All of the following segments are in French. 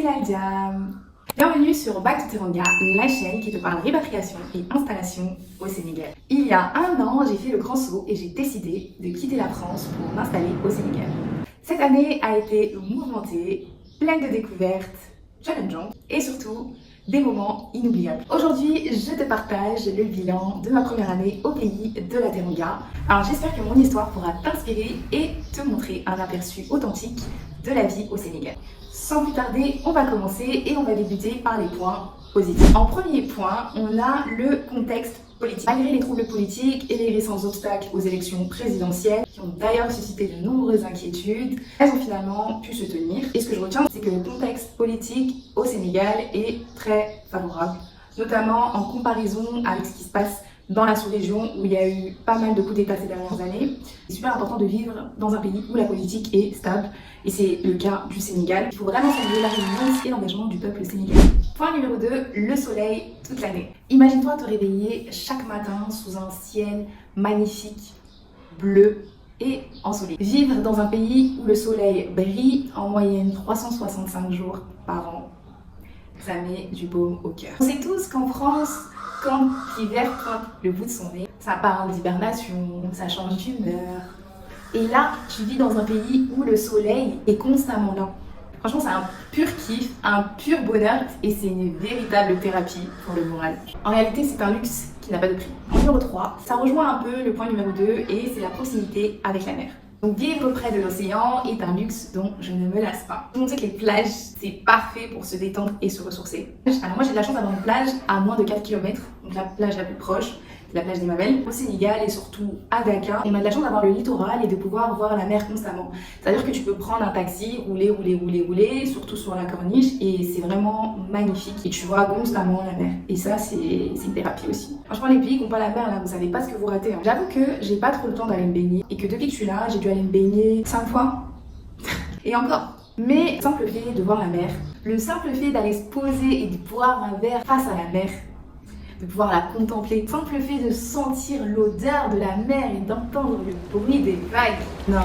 la Diam. Bienvenue sur Back to Teranga, la chaîne qui te parle répatriation et installation au Sénégal. Il y a un an, j'ai fait le grand saut et j'ai décidé de quitter la France pour m'installer au Sénégal. Cette année a été mouvementée, pleine de découvertes, challengeantes et surtout des moments inoubliables. Aujourd'hui, je te partage le bilan de ma première année au pays de la Teranga. Alors j'espère que mon histoire pourra t'inspirer et te montrer un aperçu authentique de la vie au Sénégal. Sans plus tarder, on va commencer et on va débuter par les points positifs. En premier point, on a le contexte politique. Malgré les troubles politiques et les récents obstacles aux élections présidentielles, qui ont d'ailleurs suscité de nombreuses inquiétudes, elles ont finalement pu se tenir. Et ce que je retiens, c'est que le contexte politique au Sénégal est très favorable, notamment en comparaison avec ce qui se passe dans la sous-région où il y a eu pas mal de coups d'État ces dernières années. C'est super important de vivre dans un pays où la politique est stable et c'est le cas du Sénégal. Il faut vraiment saluer la résilience et l'engagement du peuple sénégalais. Point numéro 2, le soleil toute l'année. Imagine-toi te réveiller chaque matin sous un ciel magnifique, bleu et ensoleillé. Vivre dans un pays où le soleil brille en moyenne 365 jours par an, ça met du baume au cœur. On sait tous qu'en France, quand l'hiver pointe le bout de son nez, ça parle d'hibernation, ça change d'humeur. Et là, tu vis dans un pays où le soleil est constamment là. Franchement, c'est un pur kiff, un pur bonheur et c'est une véritable thérapie pour le moral. En réalité, c'est un luxe qui n'a pas de prix. En numéro 3, ça rejoint un peu le point numéro 2 et c'est la proximité avec la mer. Donc vivre près de l'océan est un luxe dont je ne me lasse pas. Tout le monde sait que les plages, c'est parfait pour se détendre et se ressourcer. Alors moi j'ai de la chance d'avoir une plage à moins de 4 km, donc la plage la plus proche, c'est la plage des Mabel, au Sénégal et surtout à Dakar. On a de la chance d'avoir le littoral et de pouvoir voir la mer constamment. C'est-à-dire que tu peux prendre un taxi, rouler, surtout sur la corniche et c'est vraiment magnifique. Et tu vois constamment la mer. Et ça c'est une thérapie aussi. Franchement les pays qui n'ont pas la mer là, vous savez pas ce que vous ratez. Hein. J'avoue que j'ai pas trop le temps d'aller me baigner et que depuis que je suis là, j'ai dû aller me baigner 5 fois. Et encore. Mais le simple fait de voir la mer, le simple fait d'aller se poser et de boire un verre face à la mer, de pouvoir la contempler, le simple fait de sentir l'odeur de la mer et d'entendre le bruit des vagues. Non,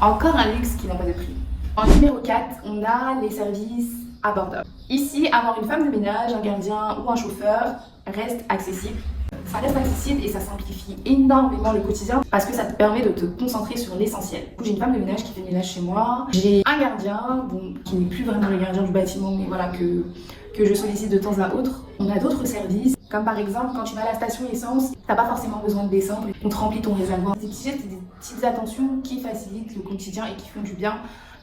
encore un luxe qui n'a pas de prix. En numéro 4, on a les services abordables. Ici, avoir une femme de ménage, un gardien ou un chauffeur reste accessible. Ça reste accessible et ça simplifie énormément le quotidien parce que ça te permet de te concentrer sur l'essentiel. J'ai une femme de ménage qui fait le ménage chez moi. J'ai un gardien, bon, qui n'est plus vraiment le gardien du bâtiment, mais voilà, que je sollicite de temps à autre. On a d'autres services, comme par exemple quand tu vas à la station essence, t'as pas forcément besoin de descendre, on te remplit ton réservoir. Des petits gestes et des petites attentions qui facilitent le quotidien et qui font du bien.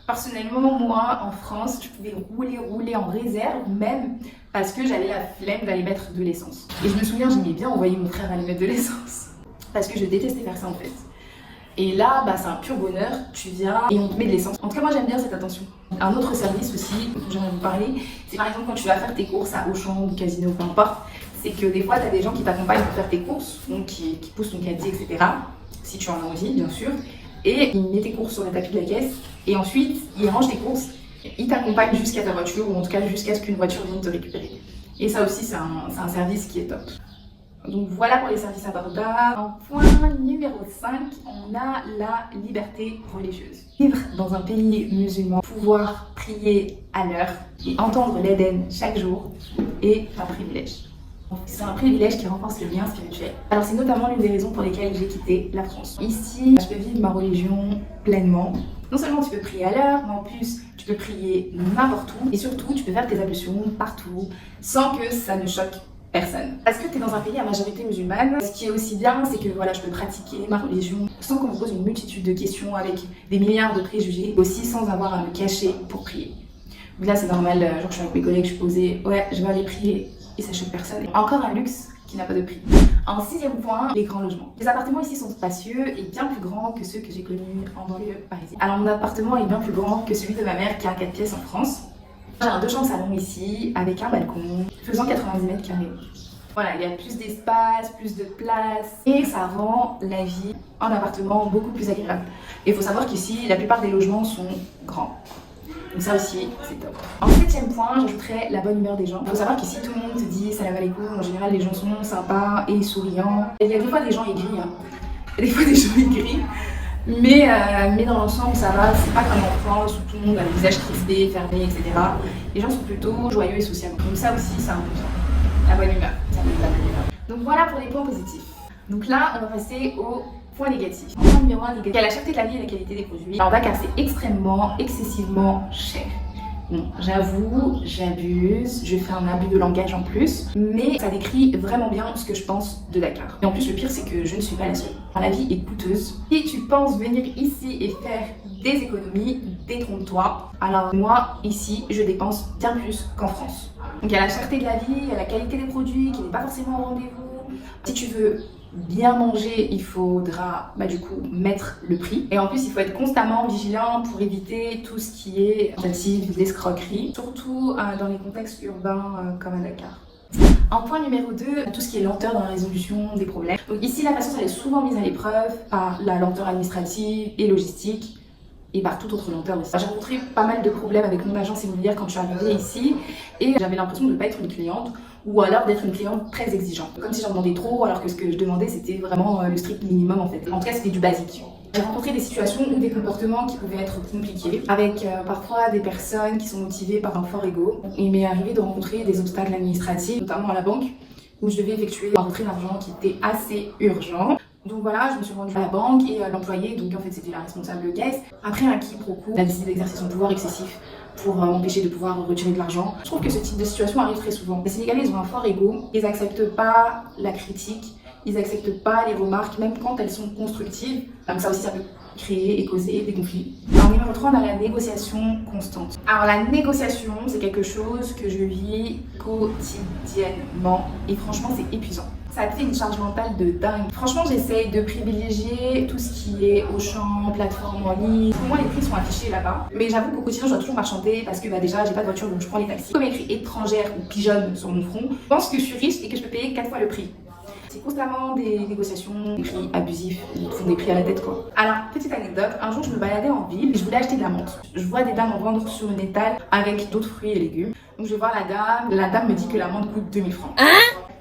Personnellement, moi, en France, je pouvais rouler en réserve, même parce que j'avais la flemme d'aller mettre de l'essence. Et je me souviens, j'aimais bien envoyer mon frère aller mettre de l'essence, parce que je détestais faire ça en fait. Et là, c'est un pur bonheur, tu viens et on te met de l'essence. En tout cas, moi j'aime bien cette attention. Un autre service aussi, dont j'aimerais vous parler, c'est par exemple quand tu vas faire tes courses à Auchan, ou Casino, peu importe, c'est que des fois, tu as des gens qui t'accompagnent pour faire tes courses, donc qui poussent ton caddie, etc. Si tu en as envie, bien sûr. Et ils mettent tes courses sur le tapis de la caisse, et ensuite, ils rangent tes courses, ils t'accompagnent jusqu'à ta voiture, ou en tout cas jusqu'à ce qu'une voiture vienne te récupérer. Et ça aussi, c'est un service qui est top. Donc voilà pour les services abordables. En point numéro 5, on a la liberté religieuse. Vivre dans un pays musulman, pouvoir prier à l'heure et entendre l'Éden chaque jour est un privilège. C'est un privilège qui renforce le lien spirituel. Alors c'est notamment l'une des raisons pour lesquelles j'ai quitté la France. Ici, je peux vivre ma religion pleinement. Non seulement tu peux prier à l'heure, mais en plus tu peux prier n'importe où. Et surtout, tu peux faire tes ablutions partout sans que ça ne choque personne. Parce que tu es dans un pays à majorité musulmane, ce qui est aussi bien, c'est que voilà, je peux pratiquer ma religion sans qu'on me pose une multitude de questions avec des milliards de préjugés, aussi sans avoir à me cacher pour prier. Donc là, c'est normal, genre je suis avec mes collègues, je suis posée, ouais, je vais aller prier et ça choque personne. Encore un luxe qui n'a pas de prix. En 6e point, les grands logements. Les appartements ici sont spacieux et bien plus grands que ceux que j'ai connus en banlieue parisienne. Alors mon appartement est bien plus grand que celui de ma mère qui a 4 pièces en France. J'ai un 2 chambres salon ici, avec un balcon, faisant 90 mètres carrés. Voilà, il y a plus d'espace, plus de place, et ça rend la vie en appartement beaucoup plus agréable. Et il faut savoir qu'ici, la plupart des logements sont grands. Donc ça aussi, c'est top. En 7e point, j'ajouterais la bonne humeur des gens. Il faut savoir qu'ici, tout le monde te dit salam alaikum. En général, les gens sont sympas et souriants. Il y a des fois des gens aigris. Il y a des fois des gens aigris. Mais dans l'ensemble, ça va, c'est pas comme en France où tout le monde a le visage crispé, fermé, etc. Les gens sont plutôt joyeux et sociables. Donc ça aussi, c'est important. La bonne humeur, ça me donne la bonne humeur. Donc voilà pour les points positifs. Donc là, on va passer aux points négatifs. Point numéro 1 négatif, il y a la cherté de la vie et la qualité des produits. Alors car c'est extrêmement, excessivement cher. Bon, j'avoue, j'abuse, je fais un abus de langage en plus, mais ça décrit vraiment bien ce que je pense de Dakar. Et en plus, le pire, c'est que je ne suis pas la seule. La vie est coûteuse. Si tu penses venir ici et faire des économies, détrompe-toi. Alors moi, ici, je dépense bien plus qu'en France. Donc il y a la cherté de la vie, il y a la qualité des produits qui n'est pas forcément au rendez-vous. Si tu veux bien manger, il faudra du coup mettre le prix. Et en plus, il faut être constamment vigilant pour éviter tout ce qui est tentative d'escroquerie, surtout dans les contextes urbains comme à Dakar. En point numéro 2, tout ce qui est lenteur dans la résolution des problèmes. Donc ici, la patience elle est souvent mise à l'épreuve par la lenteur administrative et logistique et par toute autre lenteur aussi. J'ai rencontré pas mal de problèmes avec mon agence immobilière quand je suis arrivée ici et j'avais l'impression de ne pas être une cliente ou alors d'être une cliente très exigeante. Comme si j'en demandais trop alors que ce que je demandais c'était vraiment le strict minimum en fait. En tout cas c'était du basique. J'ai rencontré des situations ou des comportements qui pouvaient être compliqués avec parfois des personnes qui sont motivées par un fort ego. Il m'est arrivé de rencontrer des obstacles administratifs, notamment à la banque où je devais effectuer un retrait d'argent qui était assez urgent. Donc voilà, je me suis rendue à la banque et l'employé, donc en fait c'était la responsable de caisse. Après un quiproquo, elle a décidé d'exercer son pouvoir excessif pour m'empêcher de pouvoir retirer de l'argent. Je trouve que ce type de situation arrive très souvent. Les Sénégalais, ils ont un fort ego, ils n'acceptent pas la critique, ils n'acceptent pas les remarques, même quand elles sont constructives. Comme ça aussi, ça peut créer et causer des conflits. Alors numéro 3, on a la négociation constante. Alors la négociation, c'est quelque chose que je vis quotidiennement et franchement, c'est épuisant. Ça te fait une charge mentale de dingue. Franchement, j'essaye de privilégier tout ce qui est Auchan, plateforme en ligne. Pour moi, les prix sont affichés là-bas. Mais j'avoue qu'au quotidien, je dois toujours marchander parce que déjà, j'ai pas de voiture, donc je prends les taxis. Comme écrit étrangère ou pigeonne sur mon front, je pense que je suis riche et que je peux payer 4 fois le prix. C'est constamment des négociations, des prix abusifs, ils font des prix à la tête quoi. Alors, petite anecdote, un jour je me baladais en ville et je voulais acheter de la menthe. Je vois des dames en vendre sur une étale avec d'autres fruits et légumes. Donc je vais voir la dame me dit que la menthe coûte 2000 francs.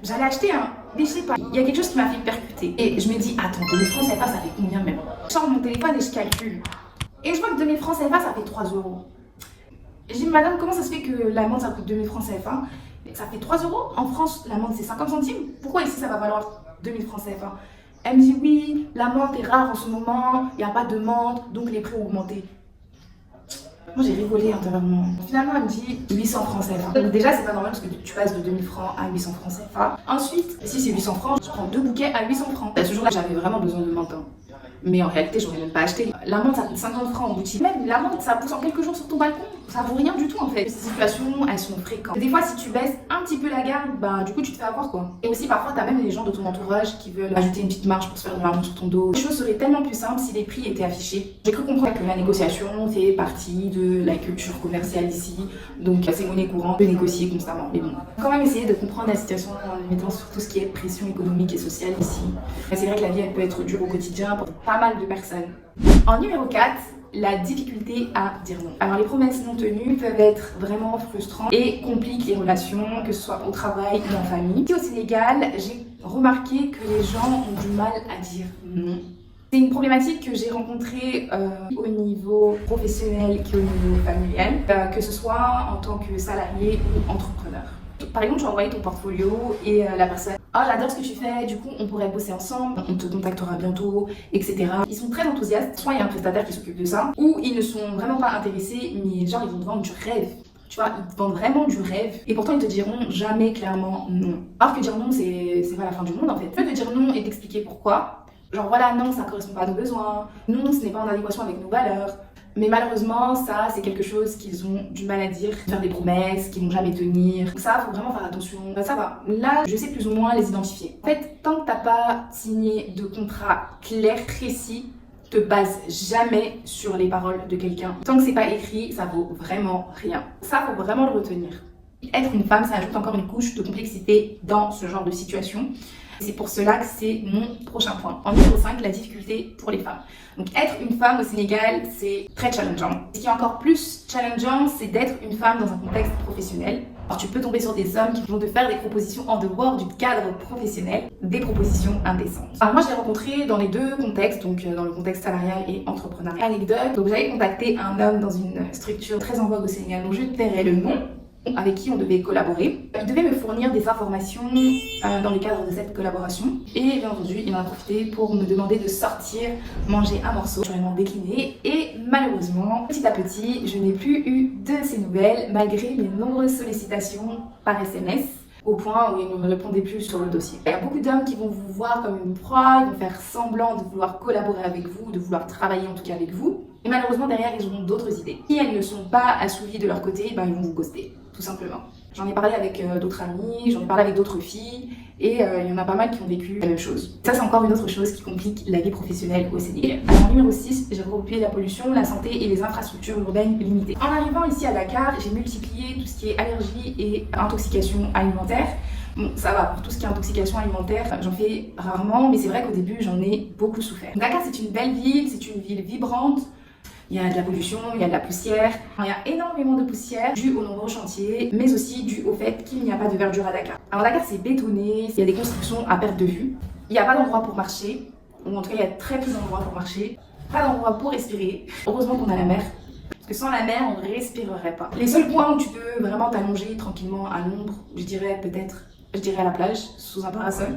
J'allais acheter mais je sais pas, il y a quelque chose qui m'a fait percuter. Et je me dis, attends, 2000 francs CFA ça fait combien même? Je sors mon téléphone et je calcule. Et je vois que 2000 francs CFA ça fait 3 euros. Et je dis, madame, comment ça se fait que la menthe ça coûte 2000 francs CFA? Ça fait 3 euros. En France, la menthe c'est 50 centimes. Pourquoi ici ça va valoir 2000 francs CFA? Elle me dit oui, la menthe est rare en ce moment, il n'y a pas de menthe, donc les prix ont augmenté. Moi j'ai rigolé intérieurement. Finalement elle me dit 800 francs CFA. Donc déjà c'est pas normal parce que tu passes de 2000 francs à 800 francs CFA. Ensuite, si c'est 800 francs, je prends 2 bouquets à 800 francs. À ce jour-là j'avais vraiment besoin de menthe. Mais en réalité, j'aurais même pas acheté. La menthe, ça coûte 50 francs en boutique. Même la menthe, ça pousse en quelques jours sur ton balcon. Ça vaut rien du tout en fait. Ces situations, elles sont fréquentes. Des fois, si tu baisses un petit peu la garde, du coup, tu te fais avoir quoi. Et aussi, parfois, t'as même les gens de ton entourage qui veulent ajouter une petite marge pour se faire de l'argent sur ton dos. Les choses seraient tellement plus simples si les prix étaient affichés. J'ai cru comprendre que la négociation fait partie de la culture commerciale ici. Donc, c'est monnaie courante de négocier constamment. Mais bon, quand même essayer de comprendre la situation en mettant sur tout ce qui est pression économique et sociale ici. Mais c'est vrai que la vie, elle peut être dure au quotidien pour pas mal de personnes. En numéro 4, la difficulté à dire non. Alors les promesses non tenues peuvent être vraiment frustrantes et compliquent les relations, que ce soit au travail ou en famille. Ici au Sénégal, j'ai remarqué que les gens ont du mal à dire non. C'est une problématique que j'ai rencontrée au niveau professionnel qu'au niveau familial, que ce soit en tant que salarié ou entrepreneur. Par exemple, tu as envoyé ton portfolio et la personne « Oh, j'adore ce que tu fais, du coup, on pourrait bosser ensemble, on te contactera bientôt, etc. » Ils sont très enthousiastes, soit il y a un prestataire qui s'occupe de ça, ou ils ne sont vraiment pas intéressés, mais genre ils vont te vendre du rêve. Tu vois, ils te vendent vraiment du rêve et pourtant ils te diront jamais clairement non. Alors que dire non, c'est pas la fin du monde en fait. Tu peux te dire non et t'expliquer pourquoi. Genre voilà, non, ça correspond pas à nos besoins, non, ce n'est pas en adéquation avec nos valeurs. Mais malheureusement, ça, c'est quelque chose qu'ils ont du mal à dire, faire des promesses qu'ils n'ont jamais tenir. Donc ça, faut vraiment faire attention. Ça va. Là, je sais plus ou moins les identifier. En fait, tant que t'as pas signé de contrat clair, précis, te base jamais sur les paroles de quelqu'un. Tant que c'est pas écrit, ça vaut vraiment rien. Ça, faut vraiment le retenir. Être une femme, ça ajoute encore une couche de complexité dans ce genre de situation. C'est pour cela que c'est mon prochain point. En numéro 5, la difficulté pour les femmes. Donc être une femme au Sénégal, c'est très challengeant. Ce qui est encore plus challengeant, c'est d'être une femme dans un contexte professionnel. Alors tu peux tomber sur des hommes qui vont te faire des propositions en dehors du cadre professionnel, des propositions indécentes. Alors moi je l'ai rencontré dans les deux contextes, donc dans le contexte salarial et entrepreneurial. Anecdote, donc j'avais contacté un homme dans une structure très en vogue au Sénégal, dont je tairai le nom, avec qui on devait collaborer. Il devait me fournir des informations dans le cadre de cette collaboration. Et bien entendu, il en a profité pour me demander de sortir, manger un morceau. J'aurais vraiment décliné. Et malheureusement, petit à petit, je n'ai plus eu de ces nouvelles, malgré mes nombreuses sollicitations par SMS, au point où il ne me répondait plus sur le dossier. Il y a beaucoup d'hommes qui vont vous voir comme une proie, ils vont faire semblant de vouloir collaborer avec vous, de vouloir travailler en tout cas avec vous. Et malheureusement, derrière, ils auront d'autres idées. Si elles ne sont pas assouvies de leur côté, ben, ils vont vous ghoster, tout simplement. J'en ai parlé avec d'autres amis, j'en ai parlé avec d'autres filles, et il y en a pas mal qui ont vécu la même chose. Ça, c'est encore une autre chose qui complique la vie professionnelle au Sénégal. Alors, numéro 6, j'ai regroupé la pollution, la santé et les infrastructures urbaines limitées. En arrivant ici à Dakar, j'ai multiplié tout ce qui est allergie et intoxication alimentaire. Bon, ça va, pour tout ce qui est intoxication alimentaire, j'en fais rarement, mais c'est vrai qu'au début, j'en ai beaucoup souffert. Dakar, c'est une belle ville, c'est une ville vibrante. Il y a de la pollution, il y a de la poussière. Il y a énormément de poussière due aux nombreux chantiers, mais aussi due au fait qu'il n'y a pas de verdure à Dakar. Alors Dakar, c'est bétonné, il y a des constructions à perte de vue. Il n'y a pas d'endroit pour marcher, ou en tout cas, il y a très peu d'endroits pour marcher. Pas d'endroit pour respirer. Heureusement qu'on a la mer, parce que sans la mer, on ne respirerait pas. Les seuls points où tu peux vraiment t'allonger tranquillement à l'ombre, je dirais à la plage, sous un parasol.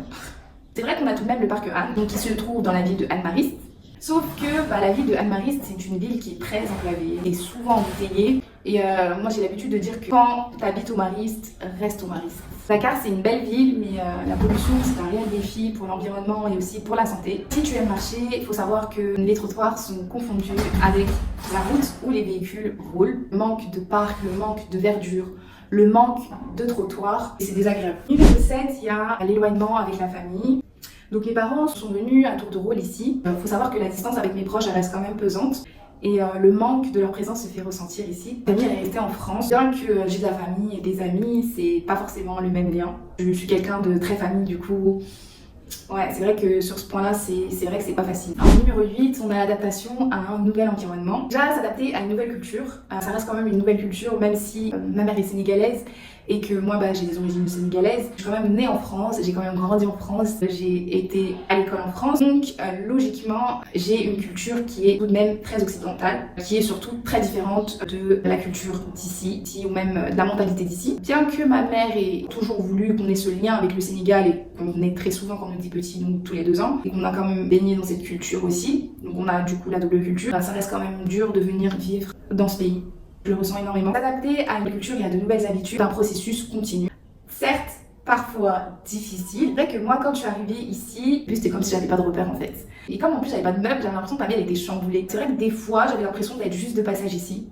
C'est vrai qu'on a tout de même le parc Hann, donc qui se trouve dans la ville de Hann Mariste. Sauf que la ville de Hann Mariste, c'est une ville qui est très enclavée et souvent embouteillée. Et moi, j'ai l'habitude de dire que quand tu habites au Mariste, reste au Mariste. Dakar, c'est une belle ville, mais la pollution, c'est un réel défi pour l'environnement et aussi pour la santé. Si tu aimes marcher, il faut savoir que les trottoirs sont confondus avec la route où les véhicules roulent. Le manque de parcs, le manque de verdure, le manque de trottoirs, et c'est désagréable. Numéro 7, il y a l'éloignement avec la famille. Donc les parents sont venus à tour de rôle ici. Il faut savoir que la distance avec mes proches, elle reste quand même pesante. Et le manque de leur présence se fait ressentir ici. Ma famille est restée en France. Bien que j'ai de la famille et des amis, c'est pas forcément le même lien. Je suis quelqu'un de très famille, du coup. Ouais, c'est vrai que sur ce point-là, c'est vrai que c'est pas facile. Alors, numéro 8, on a l'adaptation à un nouvel environnement. Déjà, s'adapter à une nouvelle culture. Ça reste quand même une nouvelle culture, même si ma mère est sénégalaise et que moi, j'ai des origines sénégalaises. Je suis quand même née en France, j'ai quand même grandi en France, j'ai été à l'école en France. Donc, logiquement, j'ai une culture qui est tout de même très occidentale, qui est surtout très différente de la culture d'ici, ou même de la mentalité d'ici. Bien que ma mère ait toujours voulu qu'on ait ce lien avec le Sénégal et qu'on venait très souvent quand on était petits, donc tous les 2 ans, et qu'on a quand même baigné dans cette culture aussi, donc on a du coup la double culture, ça reste quand même dur de venir vivre dans ce pays. Je le ressens énormément. S'adapter à une culture et à de nouvelles habitudes, un processus continu. Certes, parfois difficile. C'est vrai que moi, quand je suis arrivée ici, c'était comme si j'avais pas de repère en fait. Et comme en plus j'avais pas de meubles, j'avais l'impression que ma vie elle était chamboulée. C'est vrai que des fois, j'avais l'impression d'être juste de passage ici.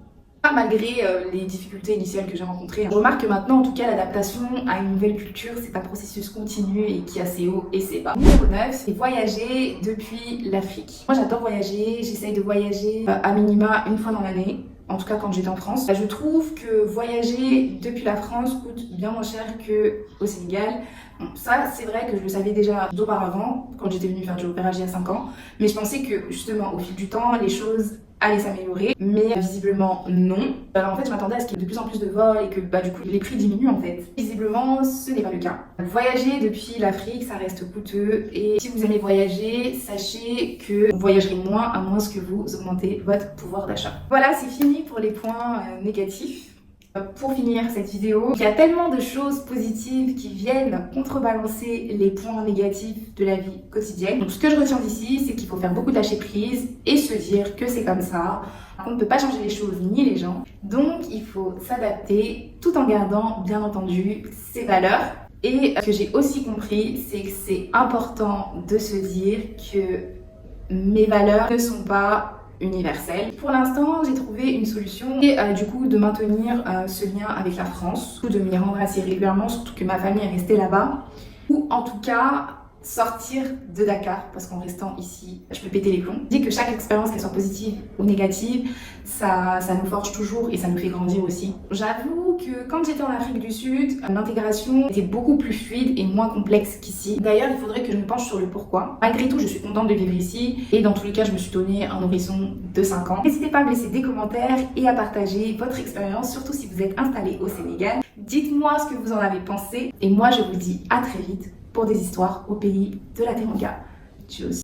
Malgré les difficultés initiales que j'ai rencontrées. Je remarque que maintenant, en tout cas, l'adaptation à une nouvelle culture, c'est un processus continu et qui a ses hauts et ses bas. Numéro 9, c'est voyager depuis l'Afrique. Moi, j'adore voyager, j'essaye de voyager à minima une fois dans l'année. En tout cas quand j'étais en France. Je trouve que voyager depuis la France coûte bien moins cher qu'au Sénégal. Bon, ça c'est vrai que je le savais déjà auparavant quand j'étais venue faire du repérage il y a 5 ans. Mais je pensais que justement au fil du temps les choses allaient s'améliorer. Mais visiblement non. Alors en fait je m'attendais à ce qu'il y ait de plus en plus de vols et que du coup les prix diminuent en fait. Visiblement ce n'est pas le cas. Voyager depuis l'Afrique ça reste coûteux. Et si vous aimez voyager, sachez que vous voyagerez moins à moins que vous augmentez votre pouvoir d'achat. Voilà, c'est fini pour les points négatifs. Pour finir cette vidéo, il y a tellement de choses positives qui viennent contrebalancer les points négatifs de la vie quotidienne. Donc ce que je retiens d'ici, c'est qu'il faut faire beaucoup de lâcher prise et se dire que c'est comme ça. On ne peut pas changer les choses ni les gens. Donc il faut s'adapter tout en gardant bien entendu ses valeurs. Et ce que j'ai aussi compris, c'est que c'est important de se dire que mes valeurs ne sont pas universelle. Pour l'instant, j'ai trouvé une solution et du coup de maintenir ce lien avec la France, ou de m'y rendre assez régulièrement, surtout que ma famille est restée là-bas, ou en tout cas sortir de Dakar, parce qu'en restant ici, je peux péter les plombs. Je dis que chaque expérience, qu'elle soit positive ou négative, ça nous forge toujours et ça nous fait grandir aussi. J'avoue que quand j'étais en Afrique du Sud, l'intégration était beaucoup plus fluide et moins complexe qu'ici. D'ailleurs, il faudrait que je me penche sur le pourquoi. Malgré tout, je suis contente de vivre ici et dans tous les cas, je me suis donné un horizon de 5 ans. N'hésitez pas à me laisser des commentaires et à partager votre expérience, surtout si vous êtes installé au Sénégal. Dites-moi ce que vous en avez pensé et moi, je vous dis à très vite pour des histoires au pays de la Teranga. Tchuss.